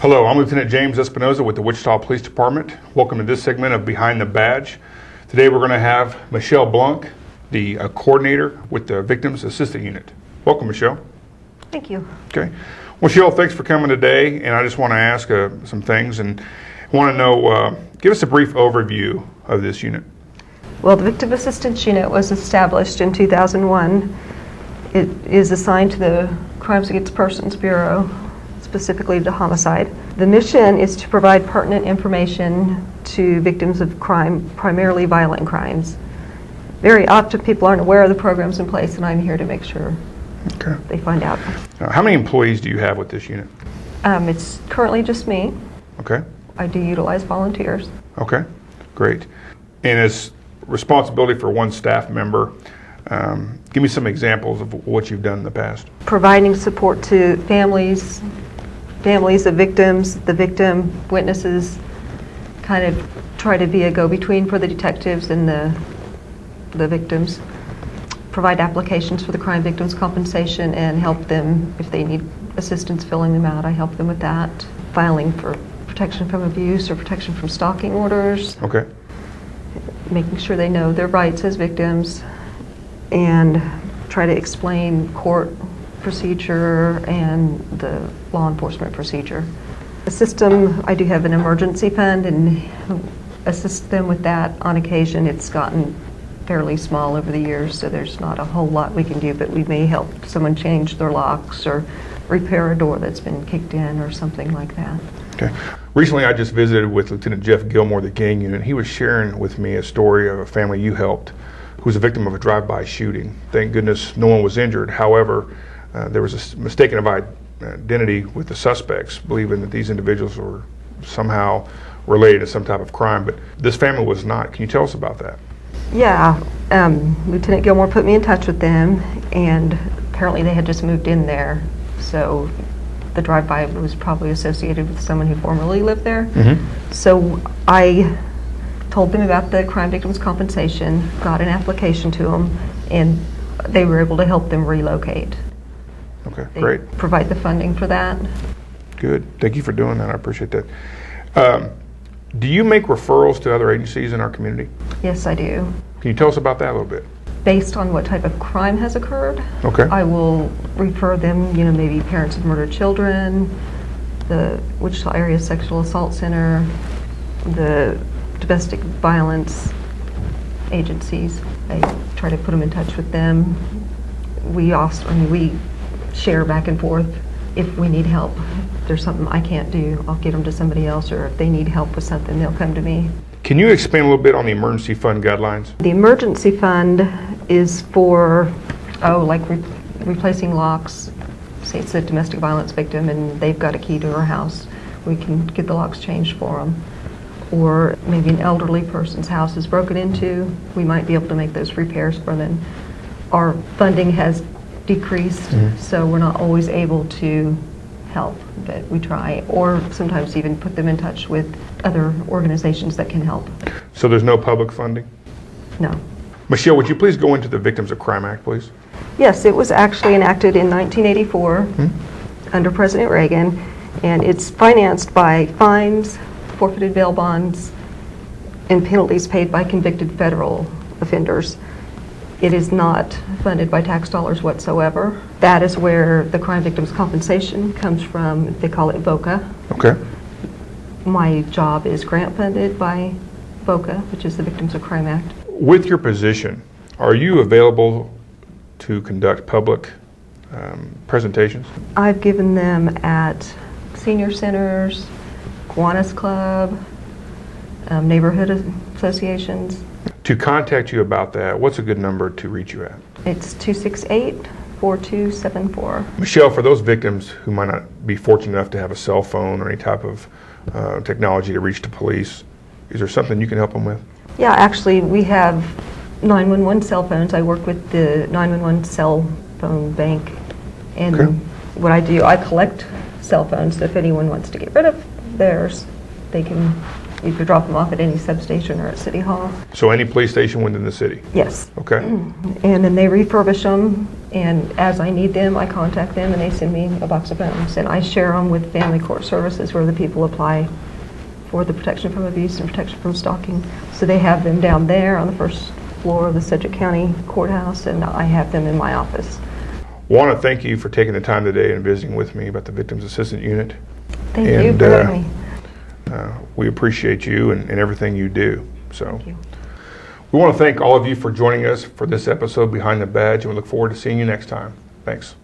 Hello, I'm Lieutenant James Espinoza with the Wichita Police Department. Welcome to this segment of Behind the Badge. Today we're going to have Michele Blunck, the coordinator with the Victims Assistance Unit. Welcome, Michele. Thank you. Okay. Michele, thanks for coming today, and I just want to ask some things and want to know, give us a brief overview of this unit. Well, the Victim Assistance Unit was established in 2001. It is assigned to the Crimes Against Persons Bureau, specifically to homicide. The mission is to provide pertinent information to victims of crime, primarily violent crimes. Very often people aren't aware of the programs in place, and I'm here to make sure they find out. How many employees do you have with this unit? It's currently just me. Okay. I do utilize volunteers. Okay, great. And as responsibility for one staff member, give me some examples of what you've done in the past. Providing support to families of victims, the victim, witnesses, kind of try to be a go-between for the detectives and the victims. Provide applications for the crime victims compensation and help them if they need assistance filling them out. I help them with that. Filing for protection from abuse or protection from stalking orders. Okay. Making sure they know their rights as victims, and try to explain court procedure and the law enforcement procedure. The system, I do have an emergency fund and assist them with that on occasion. It's gotten fairly small over the years, so there's not a whole lot we can do, but we may help someone change their locks or repair a door that's been kicked in or something like that. Okay. Recently I just visited with Lieutenant Jeff Gilmore, the gang unit. He was sharing with me a story of a family you helped who was a victim of a drive-by shooting. Thank goodness no one was injured. However, there was a mistaken of identity with the suspects, believing that these individuals were somehow related to some type of crime, but this family was not. Can you tell us about that? Yeah, Lieutenant Gilmore put me in touch with them, and apparently they had just moved in there, so the drive-by was probably associated with someone who formerly lived there. Mm-hmm. So I told them about the crime victims compensation, got an application to them, and they were able to help them relocate. Okay, They great. provide the funding for that. Good. Thank you for doing that. I appreciate that. Do you make referrals to other agencies in our community? Yes, I do. Can you tell us about that a little bit? Based on what type of crime has occurred, Okay. I will refer them, maybe parents of murdered children, the Wichita Area Sexual Assault Center, the domestic violence agencies. I try to put them in touch with them. We share back and forth. If we need help, if there's something I can't do, I'll get them to somebody else, or if they need help with something, they'll come to me. Can you explain a little bit on the emergency fund guidelines? The emergency fund is for, replacing locks. Say it's a domestic violence victim and they've got a key to her house. We can get the locks changed for them. Or maybe an elderly person's house is broken into. We might be able to make those repairs for them. Our funding has decreased, so we're not always able to help, but we try, or sometimes even put them in touch with other organizations that can help. So there's no public funding? No. Michele, would you please go into the Victims of Crime Act, please? Yes, it was actually enacted in 1984 under President Reagan, and it's financed by fines, forfeited bail bonds, and penalties paid by convicted federal offenders. It is not funded by tax dollars whatsoever. That is where the crime victims compensation comes from. They call it VOCA. Okay. My job is grant funded by VOCA, which is the Victims of Crime Act. With your position, are you available to conduct public presentations? I've given them at senior centers, Kiwanis Club, neighborhood associations. To contact you about that, what's a good number to reach you at? It's 268-4274. Michele, for those victims who might not be fortunate enough to have a cell phone or any type of technology to reach the police, is there something you can help them with? Yeah, actually, we have 911 cell phones. I work with the 911 cell phone bank, and what I do, I collect cell phones, so if anyone wants to get rid of theirs, they can You could drop them off at any substation or at City Hall. So any police station within the city? Yes. Okay. And then they refurbish them, and as I need them, I contact them, and they send me a box of phones. And I share them with Family Court Services, where the people apply for the protection from abuse and protection from stalking. So they have them down there on the first floor of the Sedgwick County Courthouse, and I have them in my office. Want to thank you for taking the time today and visiting with me about the Victims Assistance Unit. Thank you for having me. We appreciate you and everything you do. So, Thank you. we want to thank all of you for joining us for this episode Behind the Badge, and we look forward to seeing you next time. Thanks.